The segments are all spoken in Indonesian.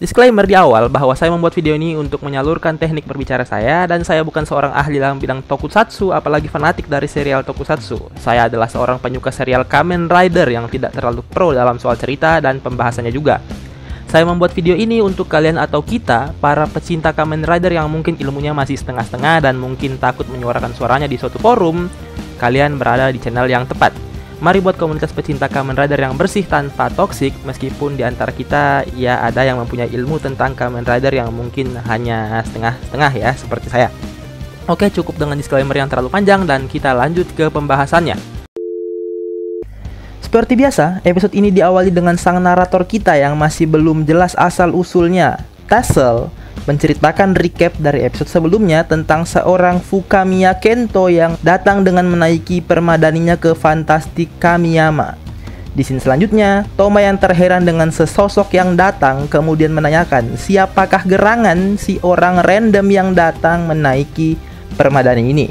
Disclaimer di awal bahwa saya membuat video ini untuk menyalurkan teknik berbicara saya, dan saya bukan seorang ahli dalam bidang tokusatsu, apalagi fanatik dari serial tokusatsu. Saya adalah seorang penyuka serial Kamen Rider yang tidak terlalu pro dalam soal cerita dan pembahasannya juga. Saya membuat video ini untuk kalian atau kita, para pecinta Kamen Rider yang mungkin ilmunya masih setengah-setengah dan mungkin takut menyuarakan suaranya di suatu forum. Kalian berada di channel yang tepat. Mari buat komunitas pecinta Kamen Rider yang bersih tanpa toksik, meskipun di antara kita ya ada yang mempunyai ilmu tentang Kamen Rider yang mungkin hanya setengah-setengah ya, seperti saya. Oke, cukup dengan disclaimer yang terlalu panjang dan kita lanjut ke pembahasannya. Seperti biasa, episode ini diawali dengan sang narator kita yang masih belum jelas asal-usulnya, Tassel, menceritakan recap dari episode sebelumnya tentang seorang Fukamiya Kento yang datang dengan menaiki permadaninya ke Fantastic Kamiyama. Di scene selanjutnya, Toma yang terheran dengan sesosok yang datang kemudian menanyakan siapakah gerangan si orang random yang datang menaiki permadani ini.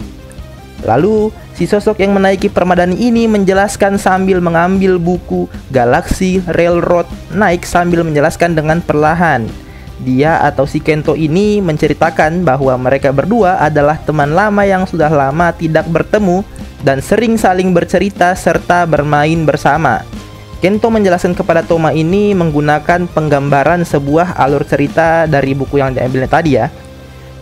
Lalu, si sosok yang menaiki permadani ini menjelaskan sambil mengambil buku Galaxy Railroad naik sambil menjelaskan dengan perlahan. Dia atau si Kento ini menceritakan bahwa mereka berdua adalah teman lama yang sudah lama tidak bertemu dan sering saling bercerita serta bermain bersama. Kento menjelaskan kepada Toma ini menggunakan penggambaran sebuah alur cerita dari buku yang diambilnya tadi ya.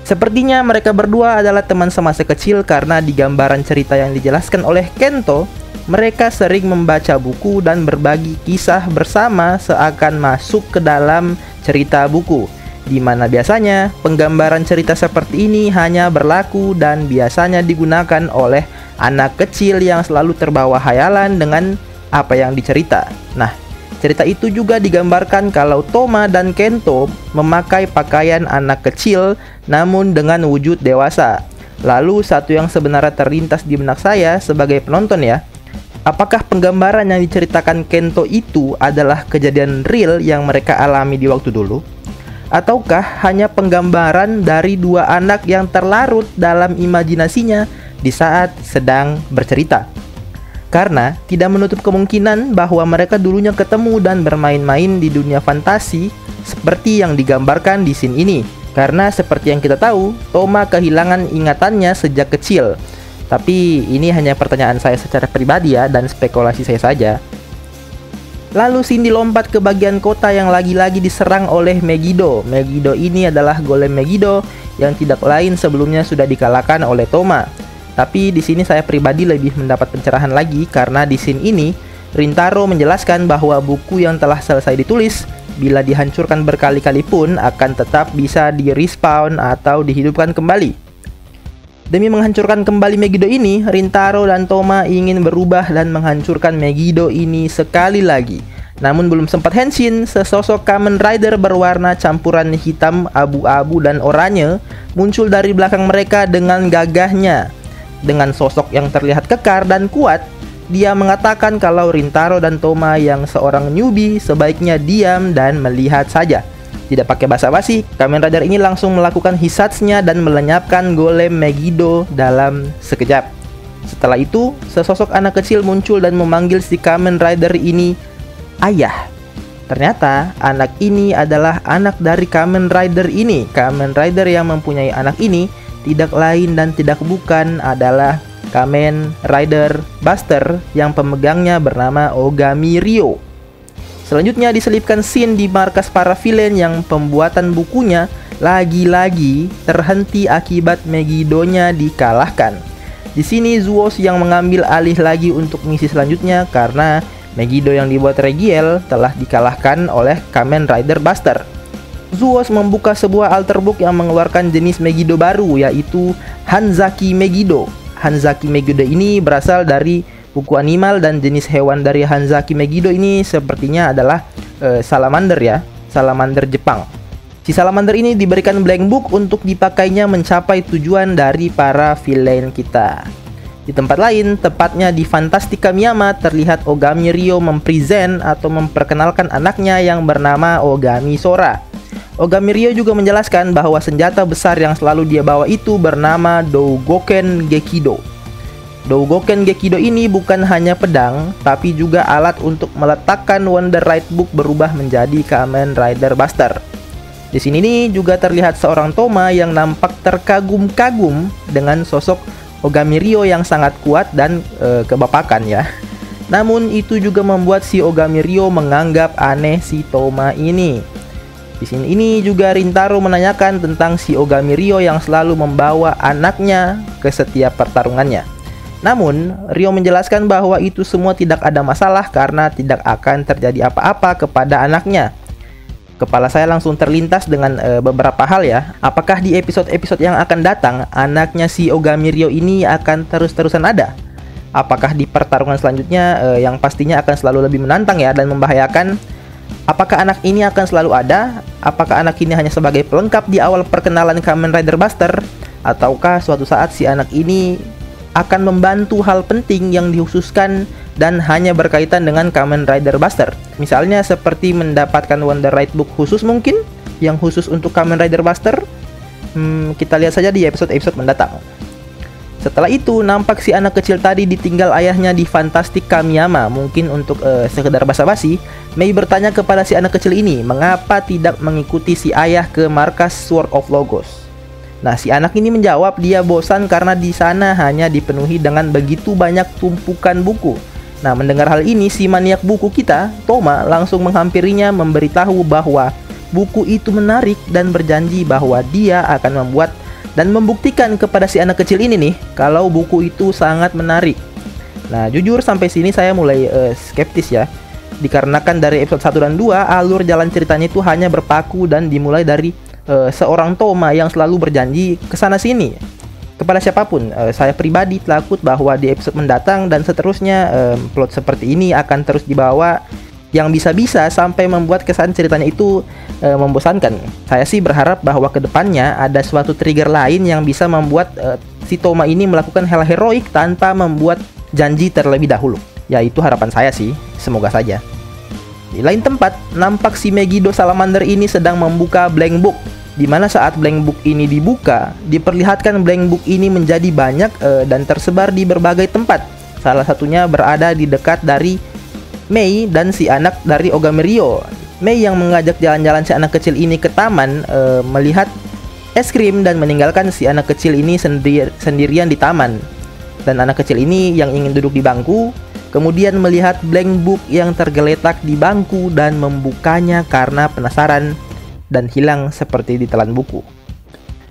Sepertinya mereka berdua adalah teman semasa kecil karena di gambaran cerita yang dijelaskan oleh Kento, mereka sering membaca buku dan berbagi kisah bersama seakan masuk ke dalam cerita buku, di mana biasanya penggambaran cerita seperti ini hanya berlaku dan biasanya digunakan oleh anak kecil yang selalu terbawa hayalan dengan apa yang dicerita. Nah, cerita itu juga digambarkan kalau Toma dan Kento memakai pakaian anak kecil namun dengan wujud dewasa. Lalu satu yang sebenarnya terlintas di benak saya sebagai penonton ya, apakah penggambaran yang diceritakan Kento itu adalah kejadian real yang mereka alami di waktu dulu? Ataukah hanya penggambaran dari dua anak yang terlarut dalam imajinasinya di saat sedang bercerita? Karena tidak menutup kemungkinan bahwa mereka dulunya ketemu dan bermain-main di dunia fantasi seperti yang digambarkan di scene ini. Karena seperti yang kita tahu, Toma kehilangan ingatannya sejak kecil. Tapi ini hanya pertanyaan saya secara pribadi ya, dan spekulasi saya saja. Lalu Cindy lompat ke bagian kota yang lagi-lagi diserang oleh Megiddo. Megiddo ini adalah golem Megiddo yang tidak lain sebelumnya sudah dikalahkan oleh Toma. Tapi di sini saya pribadi lebih mendapat pencerahan lagi karena di scene ini Rintaro menjelaskan bahwa buku yang telah selesai ditulis bila dihancurkan berkali-kali pun akan tetap bisa di-respawn atau dihidupkan kembali. Demi menghancurkan kembali Megiddo ini, Rintaro dan Toma ingin berubah dan menghancurkan Megiddo ini sekali lagi. Namun belum sempat henshin, sesosok Kamen Rider berwarna campuran hitam, abu-abu, dan oranye muncul dari belakang mereka dengan gagahnya. Dengan sosok yang terlihat kekar dan kuat, dia mengatakan kalau Rintaro dan Toma yang seorang newbie sebaiknya diam dan melihat saja. Tidak pakai basa-basi, Kamen Rider ini langsung melakukan hisatsnya dan melenyapkan golem Megiddo dalam sekejap. Setelah itu, sesosok anak kecil muncul dan memanggil si Kamen Rider ini ayah. Ternyata anak ini adalah anak dari Kamen Rider ini. Kamen Rider yang mempunyai anak ini tidak lain dan tidak bukan adalah Kamen Rider Buster yang pemegangnya bernama Ogami Ryo. Selanjutnya diselipkan scene di markas para villain yang pembuatan bukunya lagi-lagi terhenti akibat Megiddo-nya dikalahkan. Di sini Zuos yang mengambil alih lagi untuk misi selanjutnya karena Megiddo yang dibuat Regiel telah dikalahkan oleh Kamen Rider Buster. Zuos membuka sebuah alter book yang mengeluarkan jenis Megiddo baru, yaitu Hanzaki Megiddo. Hanzaki Megiddo ini berasal dari buku animal dan jenis hewan dari Hanzaki Megiddo ini sepertinya adalah salamander ya, salamander Jepang. Si salamander ini diberikan blank book untuk dipakainya mencapai tujuan dari para villain kita. Di tempat lain, tepatnya di Fantastic Kamiyama, terlihat Ogami Ryo mempresent atau memperkenalkan anaknya yang bernama Ogami Sora. Ogami Ryo juga menjelaskan bahwa senjata besar yang selalu dia bawa itu bernama Dougoken Gekido. Dougoken Gekido ini bukan hanya pedang, tapi juga alat untuk meletakkan Wonder Right Book berubah menjadi Kamen Rider Buster. Di sini nih juga terlihat seorang Toma yang nampak terkagum-kagum dengan sosok Ogami Ryo yang sangat kuat dan kebapakan ya. Namun itu juga membuat si Ogami Ryo menganggap aneh si Toma ini. Di sini ini juga Rintaro menanyakan tentang si Ogami Ryo yang selalu membawa anaknya ke setiap pertarungannya. Namun, Ryo menjelaskan bahwa itu semua tidak ada masalah karena tidak akan terjadi apa-apa kepada anaknya. Kepala saya langsung terlintas dengan beberapa hal ya. Apakah di episode-episode yang akan datang, anaknya si Ogami Ryo ini akan terus-terusan ada? Apakah di pertarungan selanjutnya yang pastinya akan selalu lebih menantang ya dan membahayakan? Apakah anak ini akan selalu ada? Apakah anak ini hanya sebagai pelengkap di awal perkenalan Kamen Rider Buster? Ataukah suatu saat si anak ini akan membantu hal penting yang dikhususkan dan hanya berkaitan dengan Kamen Rider Buster? Misalnya seperti mendapatkan Wonder Right Book khusus mungkin, yang khusus untuk Kamen Rider Buster? Kita lihat saja di episode-episode mendatang. Setelah itu, nampak si anak kecil tadi ditinggal ayahnya di Fantastic Kamiyama. Mungkin untuk sekedar basa-basi, Mei bertanya kepada si anak kecil ini, mengapa tidak mengikuti si ayah ke markas Sword of Logos. Nah, si anak ini menjawab dia bosan karena di sana hanya dipenuhi dengan begitu banyak tumpukan buku. Nah, mendengar hal ini, si maniak buku kita, Toma, langsung menghampirinya memberitahu bahwa buku itu menarik dan berjanji bahwa dia akan membuat dan membuktikan kepada si anak kecil ini nih kalau buku itu sangat menarik. Nah, jujur sampai sini saya mulai skeptis ya. Dikarenakan dari episode 1 dan 2 alur jalan ceritanya itu hanya berpaku dan dimulai dari seorang Toma yang selalu berjanji kesana sini kepada siapapun. Saya pribadi takut bahwa di episode mendatang dan seterusnya plot seperti ini akan terus dibawa yang bisa-bisa sampai membuat kesan ceritanya itu membosankan. Saya sih berharap bahwa kedepannya ada suatu trigger lain yang bisa membuat si Toma ini melakukan hal heroik tanpa membuat janji terlebih dahulu. Ya, itu harapan saya sih, semoga saja. Di lain tempat, nampak si Megiddo Salamander ini sedang membuka blank book, di mana saat blank book ini dibuka, diperlihatkan blank book ini menjadi banyak dan tersebar di berbagai tempat. Salah satunya berada di dekat dari Mei dan si anak dari Ogami Ryo. Mei yang mengajak jalan-jalan si anak kecil ini ke taman melihat es krim dan meninggalkan si anak kecil ini sendirian di taman. Dan anak kecil ini yang ingin duduk di bangku kemudian melihat blank book yang tergeletak di bangku dan membukanya karena penasaran dan hilang seperti ditelan buku.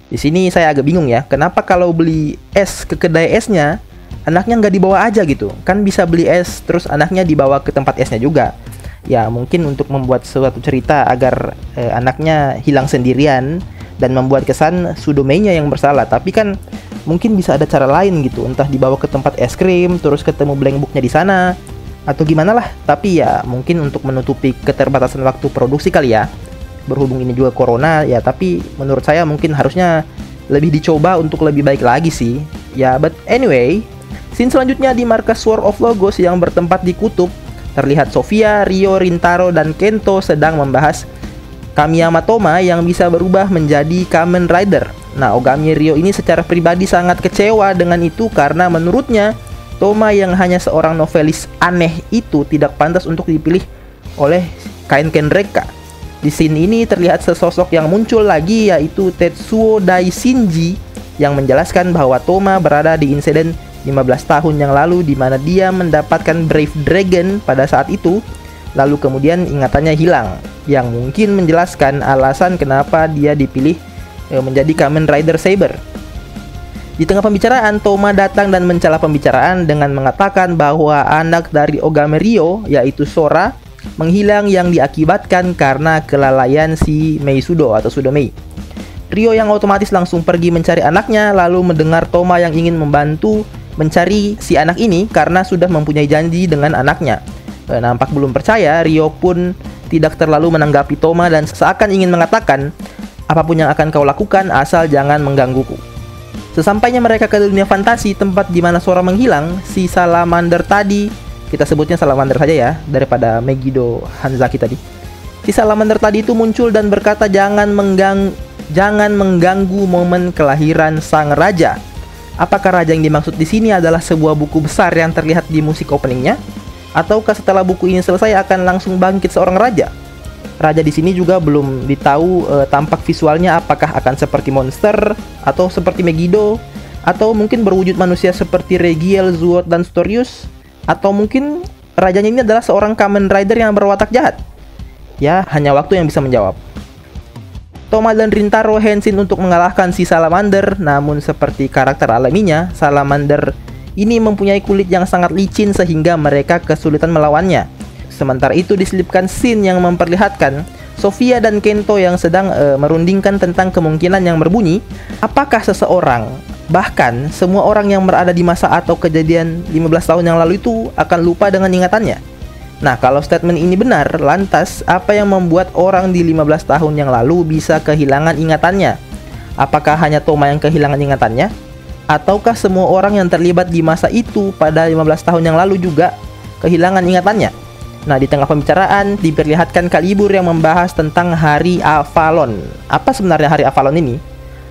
Di sini saya agak bingung ya, kenapa kalau beli es ke kedai esnya anaknya nggak dibawa aja gitu? Kan bisa beli es terus anaknya dibawa ke tempat esnya juga. Ya mungkin untuk membuat suatu cerita agar anaknya hilang sendirian dan membuat kesan Sudomei-nya yang bersalah. Tapi kan mungkin bisa ada cara lain gitu, entah dibawa ke tempat es krim terus ketemu blank booknya di sana atau gimana lah. Tapi ya mungkin untuk menutupi keterbatasan waktu produksi kali ya, berhubung ini juga corona ya. Tapi menurut saya mungkin harusnya lebih dicoba untuk lebih baik lagi sih ya. But anyway, scene selanjutnya di markas Sword of Logos yang bertempat di kutub, terlihat Sofia, Ryo, Rintaro, dan Kento sedang membahas Kamiyama Toma yang bisa berubah menjadi Kamen Rider. Nah, Ogami Ryo ini secara pribadi sangat kecewa dengan itu karena menurutnya Toma yang hanya seorang novelis aneh itu tidak pantas untuk dipilih oleh Kainken Reka. Di scene ini terlihat sesosok yang muncul lagi, yaitu Tetsuo Daishinji yang menjelaskan bahwa Toma berada di insiden 15 tahun yang lalu di mana dia mendapatkan Brave Dragon pada saat itu, lalu kemudian ingatannya hilang, yang mungkin menjelaskan alasan kenapa dia dipilih menjadi Kamen Rider Saber. Di tengah pembicaraan, Toma datang dan mencela pembicaraan dengan mengatakan bahwa anak dari Ogami Ryo, yaitu Sora, menghilang yang diakibatkan karena kelalaian si Meisudo atau Sudomei. Ryo yang otomatis langsung pergi mencari anaknya, lalu mendengar Toma yang ingin membantu mencari si anak ini karena sudah mempunyai janji dengan anaknya. Nampak belum percaya, Ryo pun tidak terlalu menanggapi Toma dan seakan ingin mengatakan, apapun yang akan kau lakukan asal jangan menggangguku. Sesampainya mereka ke dunia fantasi, tempat di mana Sora menghilang, si Salamander tadi, kita sebutnya Salamander saja ya, daripada Megiddo Hanzaki tadi. Si salamander tadi itu muncul dan berkata jangan mengganggu momen kelahiran sang raja. Apakah raja yang dimaksud di sini adalah sebuah buku besar yang terlihat di musik openingnya? Ataukah setelah buku ini selesai akan langsung bangkit seorang raja? Raja di sini juga belum ditahu tampak visualnya, apakah akan seperti monster atau seperti Megiddo, atau mungkin berwujud manusia seperti Regiel, Zuot, dan Storius, atau mungkin rajanya ini adalah seorang Kamen Rider yang berwatak jahat. Ya, hanya waktu yang bisa menjawab. Toma dan Rintaro Henshin untuk mengalahkan si salamander, namun seperti karakter alaminya, salamander ini mempunyai kulit yang sangat licin sehingga mereka kesulitan melawannya. Sementara itu diselipkan scene yang memperlihatkan Sofia dan Kento yang sedang merundingkan tentang kemungkinan yang berbunyi, apakah seseorang, bahkan semua orang yang berada di masa atau kejadian 15 tahun yang lalu itu akan lupa dengan ingatannya. Nah, kalau statement ini benar, lantas apa yang membuat orang di 15 tahun yang lalu bisa kehilangan ingatannya? Apakah hanya Toma yang kehilangan ingatannya? Ataukah semua orang yang terlibat di masa itu pada 15 tahun yang lalu juga kehilangan ingatannya? Nah, di tengah pembicaraan diperlihatkan Kalibur yang membahas tentang Hari Avalon. Apa sebenarnya Hari Avalon ini?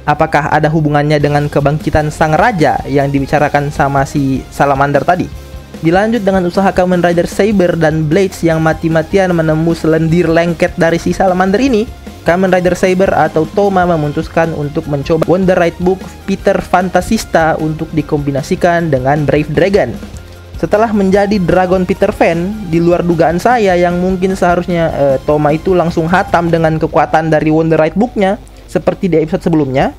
Apakah ada hubungannya dengan kebangkitan sang raja yang dibicarakan sama si salamander tadi? Dilanjut dengan usaha Kamen Rider Saber dan Blades yang mati-matian menembus lendir lengket dari si salamander ini. Kamen Rider Saber atau Toma memutuskan untuk mencoba Wonder Right Book Peter Fantasista untuk dikombinasikan dengan Brave Dragon. Setelah menjadi Dragon Peter Fan, di luar dugaan saya yang mungkin seharusnya Toma itu langsung hatam dengan kekuatan dari Wonder Right Book-nya seperti di episode sebelumnya.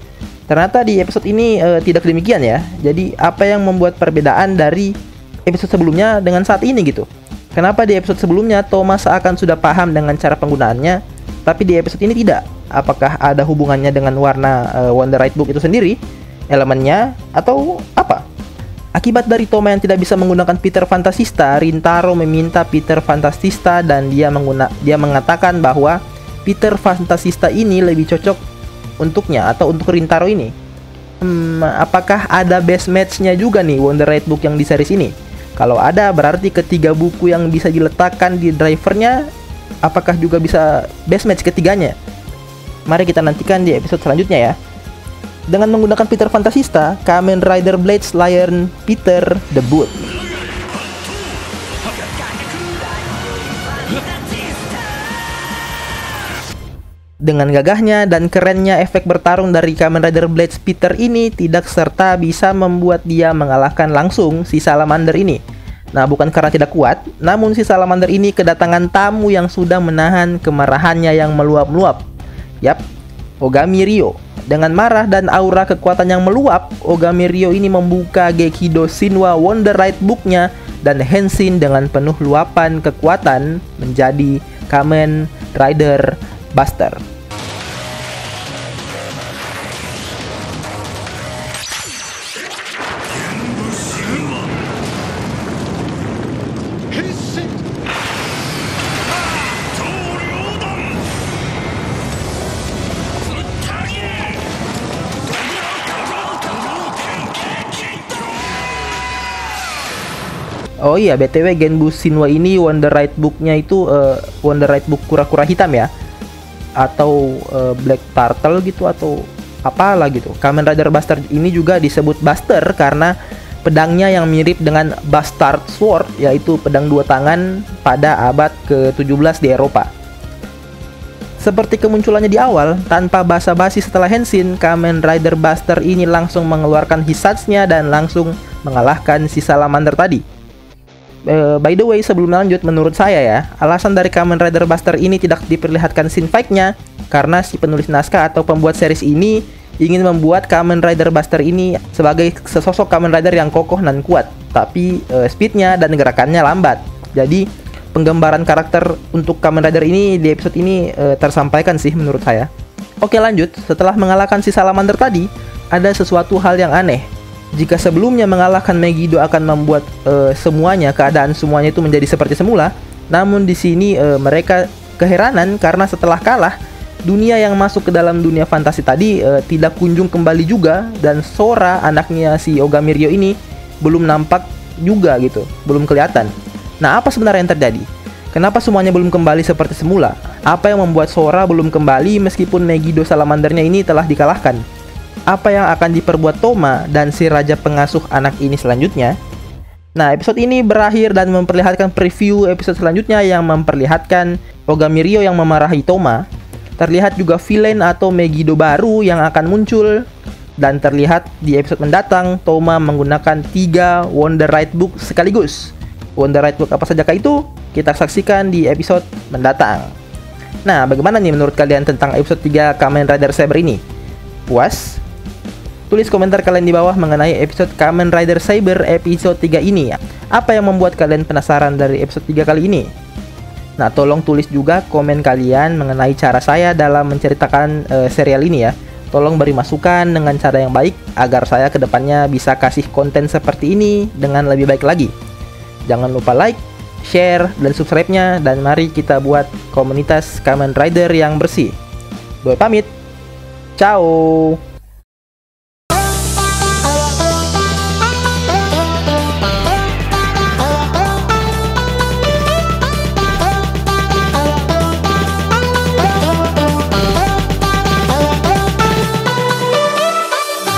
Ternyata di episode ini tidak demikian ya. Jadi apa yang membuat perbedaan dari episode sebelumnya dengan saat ini gitu? Kenapa di episode sebelumnya Thomas seakan sudah paham dengan cara penggunaannya, tapi di episode ini tidak? Apakah ada hubungannya dengan warna Wonder Right Book itu sendiri, elemennya, atau apa? Akibat dari Toma yang tidak bisa menggunakan Peter Fantasista, Rintaro meminta Peter Fantasista dan dia mengatakan bahwa Peter Fantasista ini lebih cocok untuknya atau untuk Rintaro ini. Apakah ada best match-nya juga nih Wonder Right Book yang di series ini? Kalau ada, berarti ketiga buku yang bisa diletakkan di drivernya, apakah juga bisa best match ketiganya? Mari kita nantikan di episode selanjutnya ya. Dengan menggunakan Peter Fantasista, Kamen Rider Blades Lion Peter debut. Dengan gagahnya dan kerennya efek bertarung dari Kamen Rider Blades Peter ini tidak serta bisa membuat dia mengalahkan langsung si salamander ini. Nah, bukan karena tidak kuat, namun si salamander ini kedatangan tamu yang sudah menahan kemarahannya yang meluap-luap. Yap, Ogami Ryo. Dengan marah dan aura kekuatan yang meluap, Ogami Ryo ini membuka Gekido Shinwa Wonder Right Book-nya dan Henshin dengan penuh luapan kekuatan menjadi Kamen Rider Buster. Oh iya, BTW Genbu Shinwa ini Wonder Right Book-nya itu Wonder Right Book kura-kura hitam ya, atau Black Turtle gitu, atau apalah gitu. Kamen Rider Buster ini juga disebut Buster karena pedangnya yang mirip dengan Bastard Sword, yaitu pedang dua tangan pada abad ke-17 di Eropa. Seperti kemunculannya di awal, tanpa basa-basi setelah Henshin, Kamen Rider Buster ini langsung mengeluarkan Hisatsnya dan langsung mengalahkan si salamander tadi. By the way, sebelum lanjut, menurut saya ya, alasan dari Kamen Rider Buster ini tidak diperlihatkan scene fight-nya karena si penulis naskah atau pembuat series ini ingin membuat Kamen Rider Buster ini sebagai sesosok Kamen Rider yang kokoh dan kuat, tapi speednya dan gerakannya lambat. Jadi penggambaran karakter untuk Kamen Rider ini di episode ini tersampaikan sih menurut saya. Oke, lanjut. Setelah mengalahkan si salamander tadi, ada sesuatu hal yang aneh. Jika sebelumnya mengalahkan Megiddo akan membuat keadaan semuanya itu menjadi seperti semula, namun di sini mereka keheranan karena setelah kalah, dunia yang masuk ke dalam dunia fantasi tadi tidak kunjung kembali juga, dan Sora, anaknya si Ogami Ryo ini, belum nampak juga gitu, belum kelihatan. Nah, apa sebenarnya yang terjadi? Kenapa semuanya belum kembali seperti semula? Apa yang membuat Sora belum kembali meskipun Megiddo Salamandernya ini telah dikalahkan? Apa yang akan diperbuat Toma dan si raja pengasuh anak ini selanjutnya? Nah, episode ini berakhir dan memperlihatkan preview episode selanjutnya yang memperlihatkan Ogamirio yang memarahi Toma. Terlihat juga villain atau Megiddo baru yang akan muncul. Dan terlihat di episode mendatang Toma menggunakan 3 Wonderite Book sekaligus. Wonderite Book apa sajakah itu? Kita saksikan di episode mendatang. Nah, bagaimana nih menurut kalian tentang episode 3 Kamen Rider Saber ini? Puas? Tulis komentar kalian di bawah mengenai episode Kamen Rider Saber episode 3 ini. Apa yang membuat kalian penasaran dari episode 3 kali ini? Nah, tolong tulis juga komen kalian mengenai cara saya dalam menceritakan serial ini ya. Tolong beri masukan dengan cara yang baik agar saya kedepannya bisa kasih konten seperti ini dengan lebih baik lagi. Jangan lupa like, share, dan subscribe-nya, dan mari kita buat komunitas Kamen Rider yang bersih. Gue pamit. Ciao.